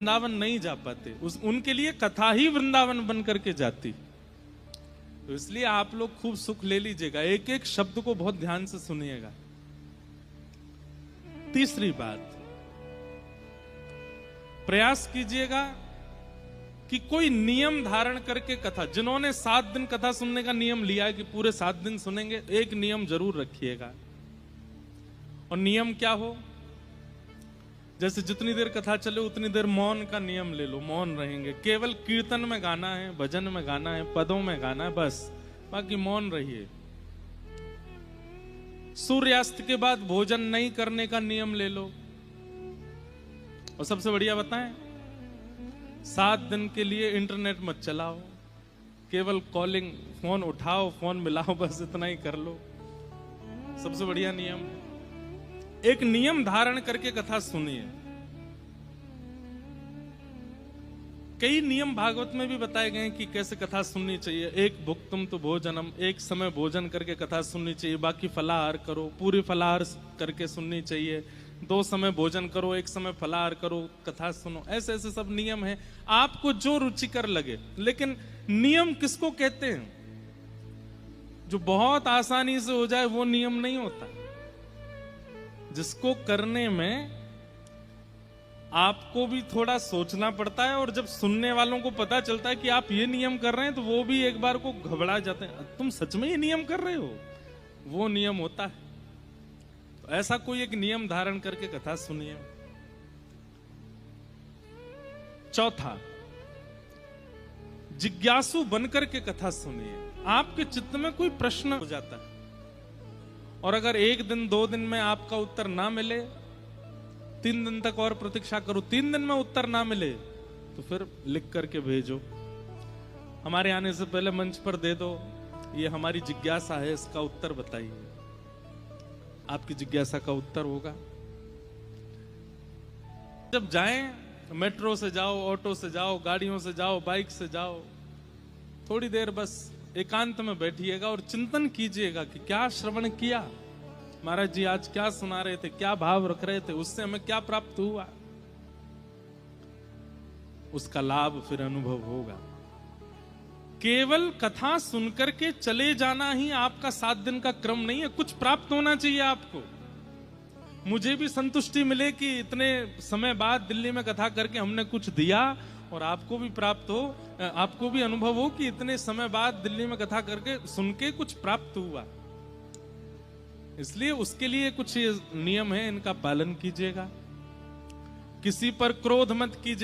वृंदावन नहीं जा पाते, उनके लिए कथा ही वृंदावन बन करके जाती। तो इसलिए आप लोग खूब सुख ले लीजिएगा, एक एक शब्द को बहुत ध्यान से सुनिएगा। तीसरी बात, प्रयास कीजिएगा कि कोई नियम धारण करके कथा, जिन्होंने 7 दिन कथा सुनने का नियम लिया है कि पूरे 7 दिन सुनेंगे, एक नियम जरूर रखिएगा। और नियम क्या हो? जैसे जितनी देर कथा चले उतनी देर मौन का नियम ले लो, मौन रहेंगे। केवल कीर्तन में गाना है, भजन में गाना है, पदों में गाना है, बस, बाकी मौन रहिए। सूर्यास्त के बाद भोजन नहीं करने का नियम ले लो। और सबसे बढ़िया बताएं, 7 दिन के लिए इंटरनेट मत चलाओ, केवल कॉलिंग, फोन उठाओ, फोन मिलाओ, बस इतना ही कर लो। सबसे बढ़िया नियम है। एक नियम धारण करके कथा सुनिए। कई नियम भागवत में भी बताए गए कि कैसे कथा सुननी चाहिए। एक भुक्तुम तो भोजनम, एक समय भोजन करके कथा सुननी चाहिए, बाकी फलाहार करो, पूरी फलाहार करके सुननी चाहिए। 2 समय भोजन करो, 1 समय फलाहार करो, कथा सुनो। ऐसे ऐसे सब नियम है, आपको जो रुचिकर लगे। लेकिन नियम किसको कहते हैं? जो बहुत आसानी से हो जाए वो नियम नहीं होता। जिसको करने में आपको भी थोड़ा सोचना पड़ता है, और जब सुनने वालों को पता चलता है कि आप ये नियम कर रहे हैं, तो वो भी एक बार को घबरा जाते हैं, तुम सच में ये नियम कर रहे हो, वो नियम होता है। तो ऐसा कोई एक नियम धारण करके कथा सुनिए। चौथा, जिज्ञासु बनकर के कथा सुनिए। आपके चित्त में कोई प्रश्न हो जाता है, और अगर 1 दिन 2 दिन में आपका उत्तर ना मिले, 3 दिन तक और प्रतीक्षा करो, 3 दिन में उत्तर ना मिले तो फिर लिख करके भेजो, हमारे आने से पहले मंच पर दे दो, ये हमारी जिज्ञासा है, इसका उत्तर बताइए। आपकी जिज्ञासा का उत्तर होगा। जब जाएं, मेट्रो से जाओ, ऑटो से जाओ, गाड़ियों से जाओ, बाइक से जाओ, थोड़ी देर बस एकांत में बैठिएगा और चिंतन कीजिएगा कि क्या श्रवण किया, महाराज जी आज क्या सुना रहे थे, क्या भाव रख रहे थे, उससे हमें क्या प्राप्त हुआ। उसका लाभ फिर अनुभव होगा। केवल कथा सुनकर के चले जाना ही आपका 7 दिन का क्रम नहीं है, कुछ प्राप्त होना चाहिए आपको। मुझे भी संतुष्टि मिले कि इतने समय बाद दिल्ली में कथा करके हमने कुछ दिया, और आपको भी प्राप्त हो, आपको भी अनुभव हो कि इतने समय बाद दिल्ली में कथा करके सुन के कुछ प्राप्त हुआ। इसलिए उसके लिए कुछ नियम है, इनका पालन कीजिएगा। किसी पर क्रोध मत कीजिए।